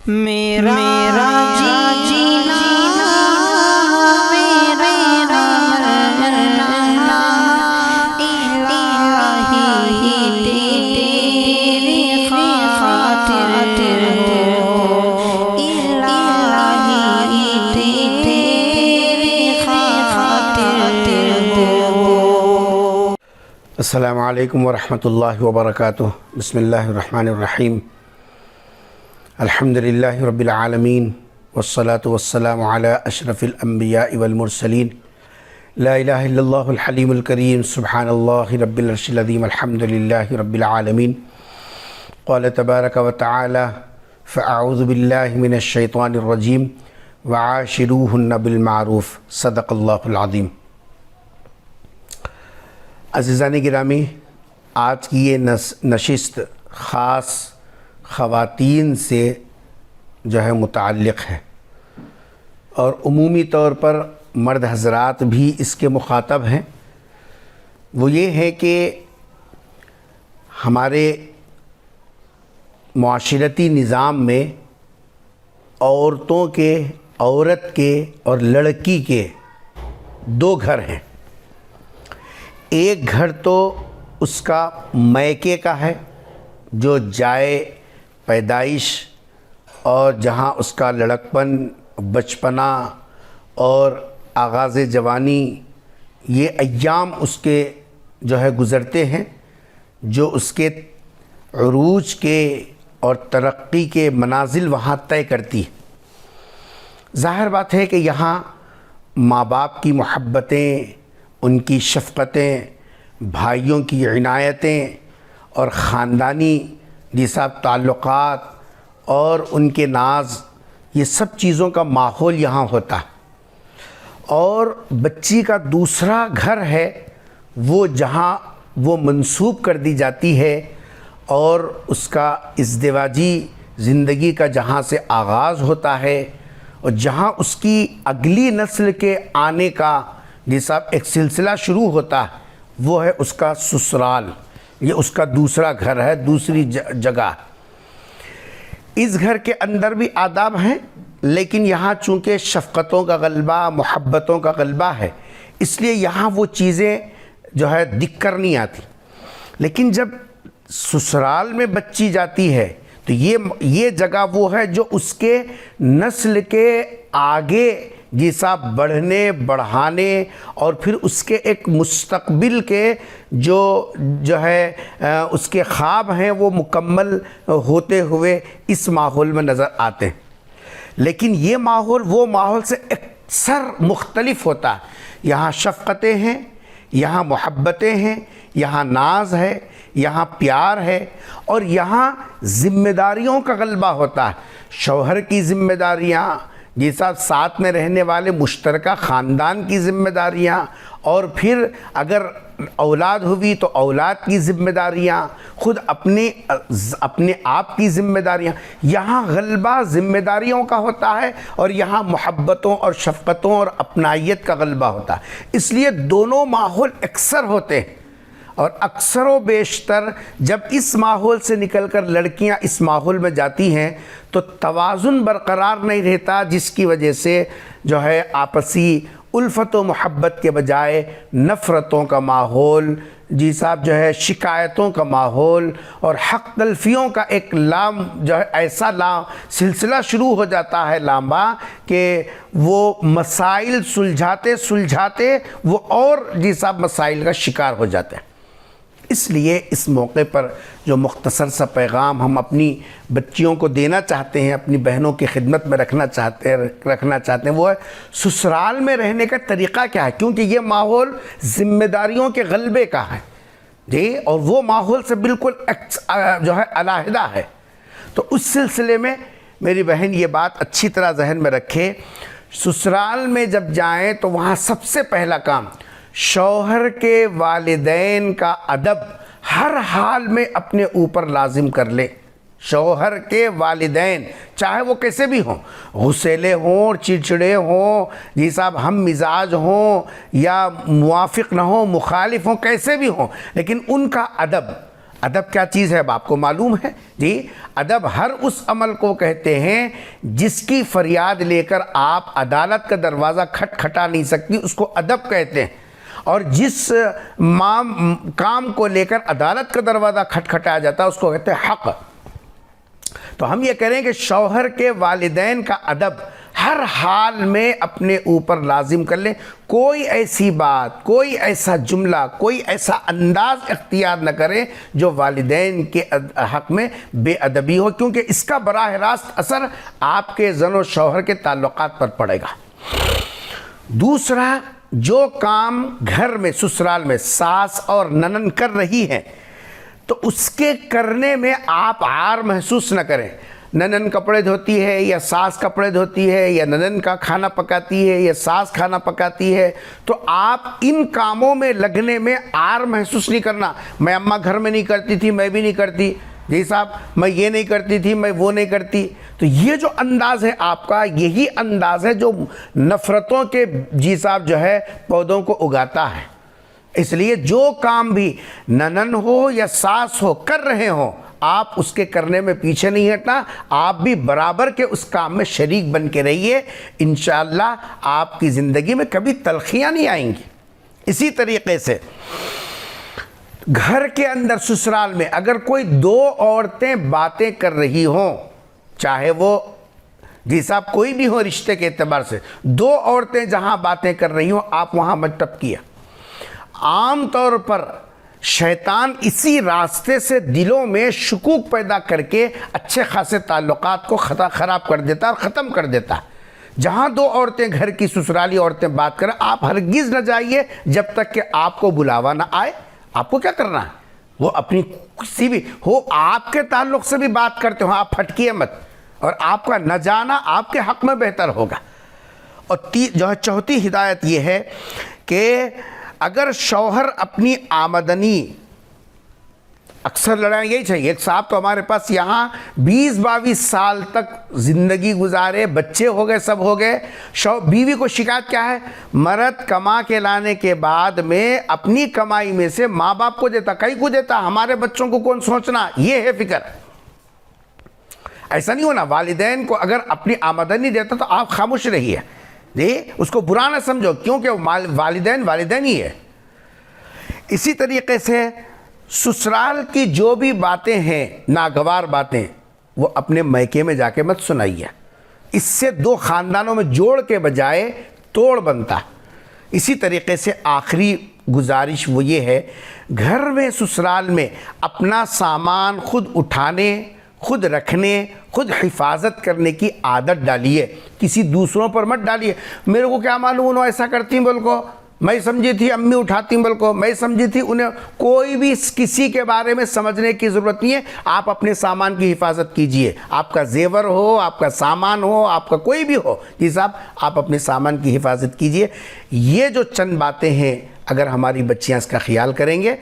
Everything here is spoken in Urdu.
میرا جینا میرا مرنا الہی تیری خاطر ہو، الہی تیری خاطر ہو۔ السلام علیکم ورحمۃ اللہ وبرکاتہ۔ بسم اللہ الرحمن الرحیم۔ الحمدللہ رب العالمین والصلاة والسلام علی اشرف الانبیاء والمرسلین، لا الہ الا اللہ الحلیم الکریم، سبحان اللہ رب العرش العظیم، الحمدللہ رب العالمین۔ قال تبارک وتعالی فاعوذ باللہ من الشیطان الرجیم وعاشروہن بالمعروف، صدق اللہ العظیم۔ عزیزان گرامی، آج کی یہ نشست خاص خواتین سے متعلق ہے، اور عمومی طور پر مرد حضرات بھی اس کے مخاطب ہیں۔ وہ یہ ہے کہ ہمارے معاشرتی نظام میں عورت کے اور لڑکی کے دو گھر ہیں۔ ایک گھر تو اس کا میکے کا ہے، جو جائے پیدائش اور جہاں اس کا لڑکپن، بچپنا اور آغاز جوانی، یہ ایام اس کے گزرتے ہیں، جو اس کے عروج کے اور ترقی کے منازل وہاں طے کرتی ہے۔ ظاہر بات ہے کہ یہاں ماں باپ کی محبتیں، ان کی شفقتیں، بھائیوں کی عنایتیں اور خاندانی تعلقات اور ان کے ناز، یہ سب چیزوں کا ماحول یہاں ہوتا ہے۔ اور بچی کا دوسرا گھر ہے وہ جہاں وہ منسوب کر دی جاتی ہے، اور اس کا ازدواجی زندگی کا جہاں سے آغاز ہوتا ہے، اور جہاں اس کی اگلی نسل کے آنے کا ایک سلسلہ شروع ہوتا ہے، وہ ہے اس کا سسرال۔ یہ اس کا دوسرا گھر ہے، دوسری جگہ۔ اس گھر کے اندر بھی آداب ہیں، لیکن یہاں چونکہ شفقتوں کا غلبہ، محبتوں کا غلبہ ہے، اس لیے یہاں وہ چیزیں دکھ کر نہیں آتی۔ لیکن جب سسرال میں بچی جاتی ہے تو یہ جگہ وہ ہے جو اس کے نسل کے آگے بڑھنے، بڑھانے، اور پھر اس کے ایک مستقبل کے اس کے خواب ہیں وہ مکمل ہوتے ہوئے اس ماحول میں نظر آتے ہیں۔ لیکن یہ ماحول وہ ماحول سے اکثر مختلف ہوتا ہے۔ یہاں شفقتیں ہیں، یہاں محبتیں ہیں، یہاں ناز ہے، یہاں پیار ہے، اور یہاں ذمہ داریوں کا غلبہ ہوتا ہے۔ شوہر کی ذمہ داریاں، ساتھ میں رہنے والے مشترکہ خاندان کی ذمہ داریاں، اور پھر اگر اولاد ہوئی تو اولاد کی ذمہ داریاں، خود اپنے آپ کی ذمہ داریاں۔ یہاں غلبہ ذمہ داریوں کا ہوتا ہے، اور یہاں محبتوں اور شفقتوں اور اپنائیت کا غلبہ ہوتا ہے۔ اس لیے دونوں ماحول اکثر ہوتے ہیں، اور اکثر و بیشتر جب اس ماحول سے نکل کر لڑکیاں اس ماحول میں جاتی ہیں تو توازن برقرار نہیں رہتا، جس کی وجہ سے آپسی الفت و محبت کے بجائے نفرتوں کا ماحول، شکایتوں کا ماحول اور حق تلفیوں کا ایک ایسا سلسلہ شروع ہو جاتا ہے لامبا، کہ وہ مسائل سلجھاتے وہ اور مسائل کا شکار ہو جاتے ہیں۔ اس لیے اس موقع پر جو مختصر سا پیغام ہم اپنی بچیوں کو دینا چاہتے ہیں، اپنی بہنوں کی خدمت میں رکھنا چاہتے ہیں، وہ ہے سسرال میں رہنے کا طریقہ کیا ہے، کیونکہ یہ ماحول ذمہ داریوں کے غلبے کا ہے اور وہ ماحول سے بالکل علیحدہ ہے۔ تو اس سلسلے میں میری بہن یہ بات اچھی طرح ذہن میں رکھے، سسرال میں جب جائیں تو وہاں سب سے پہلا کام شوہر کے والدین کا ادب ہر حال میں اپنے اوپر لازم کر لے۔ شوہر کے والدین چاہے وہ کیسے بھی ہوں، غصیلے ہوں، چڑچڑے ہوں، ہم مزاج ہوں یا موافق نہ ہوں، مخالف ہوں، کیسے بھی ہوں، لیکن ان کا ادب ادب کیا چیز ہے اب آپ کو معلوم ہے جی. ادب ہر اس عمل کو کہتے ہیں جس کی فریاد لے کر آپ عدالت کا دروازہ کھٹکھٹا نہیں سکتی، اس کو ادب کہتے ہیں. اور جس کام کو لے کر عدالت کا دروازہ کھٹکھٹایا جاتا ہے اس کو کہتے ہیں حق. تو ہم یہ کریں کہ شوہر کے والدین کا ادب ہر حال میں اپنے اوپر لازم کر لیں. کوئی ایسی بات، کوئی ایسا جملہ، کوئی ایسا انداز اختیار نہ کریں جو والدین کے حق میں بے ادبی ہو، کیونکہ اس کا براہ راست اثر آپ کے زن و شوہر کے تعلقات پر پڑے گا. دوسرا، جو کام گھر میں سسرال میں ساس اور ننن کر رہی ہیں تو اس کے کرنے میں آپ عار محسوس نہ کریں. ننن کپڑے دھوتی ہے یا ساس کپڑے دھوتی ہے، یا ننن کا کھانا پکاتی ہے یا ساس کھانا پکاتی ہے، تو آپ ان کاموں میں لگنے میں عار محسوس نہیں کرنا. میں اماں گھر میں نہیں کرتی تھی، میں بھی نہیں کرتی، جی صاحب میں یہ نہیں کرتی تھی، میں وہ نہیں کرتی. تو یہ جو انداز ہے آپ کا، یہی انداز ہے جو نفرتوں کے جی صاحب جو ہے پودوں کو اگاتا ہے. اس لیے جو کام بھی ننن ہو یا ساس ہو کر رہے ہوں، آپ اس کے کرنے میں پیچھے نہیں ہٹنا، آپ بھی برابر کے اس کام میں شریک بن کے رہیے. انشاءاللہ آپ کی زندگی میں کبھی تلخیاں نہیں آئیں گی. اسی طریقے سے گھر کے اندر سسرال میں اگر کوئی دو عورتیں باتیں کر رہی ہوں، چاہے وہ جی صاحب کوئی بھی ہو رشتے کے اعتبار سے، دو عورتیں جہاں باتیں کر رہی ہوں آپ وہاں مت ٹپکیے. عام طور پر شیطان اسی راستے سے دلوں میں شکوک پیدا کر کے اچھے خاصے تعلقات کو خراب کر دیتا اور ختم کر دیتا. جہاں دو عورتیں گھر کی سسرالی عورتیں بات کریں، آپ ہرگز نہ جائیے جب تک کہ آپ کو بلاوا نہ آئے. آپ کو کیا کرنا ہے؟ وہ اپنی کسی بھی ہو آپ کے تعلق سے بھی بات کرتے ہو، آپ پھٹکیے مت، اور آپ کا نہ جانا آپ کے حق میں بہتر ہوگا. اور جو ہے چوتھی ہدایت یہ ہے کہ اگر شوہر اپنی آمدنی، اکثر لڑائیں یہی چاہیے، ایک صاحب تو ہمارے پاس یہاں 20-22 سال تک زندگی گزارے، بچے ہو گئے، سب ہو گئے، بیوی کو شکایت کیا ہے؟ مرد کما کے لانے کے بعد میں اپنی کمائی میں سے ماں باپ کو دیتا، کہیں کو دیتا، ہمارے بچوں کو کون سوچنا. یہ ہے فکر. ایسا نہیں ہونا. والدین کو اگر اپنی آمدنی دیتا تو آپ خاموش رہیے جی، اس کو برا نہ سمجھو، کیونکہ والدین ہی ہے. اسی طریقے سے سسرال کی جو بھی باتیں ہیں، ناگوار باتیں، وہ اپنے میکے میں جا کے مت سنائیے. اس سے دو خاندانوں میں جوڑ کے بجائے توڑ بنتا. اسی طریقے سے آخری گزارش وہ یہ ہے، گھر میں سسرال میں اپنا سامان خود اٹھانے، خود رکھنے، خود حفاظت کرنے کی عادت ڈالیے. کسی دوسروں پر مت ڈالیے. میرے کو کیا معلوم انہوں ایسا کرتی ہیں بول کو، میں سمجھی تھی امی اٹھاتی ہیں بول کو، میں سمجھی تھی انہیں. کوئی بھی کسی کے بارے میں سمجھنے کی ضرورت نہیں ہے. آپ اپنے سامان کی حفاظت کیجئے. آپ کا زیور ہو، آپ کا سامان ہو، آپ کا کوئی بھی ہو، جی صاحب آپ اپنے سامان کی حفاظت کیجئے. یہ جو چند باتیں ہیں، اگر ہماری بچیاں اس کا خیال کریں گے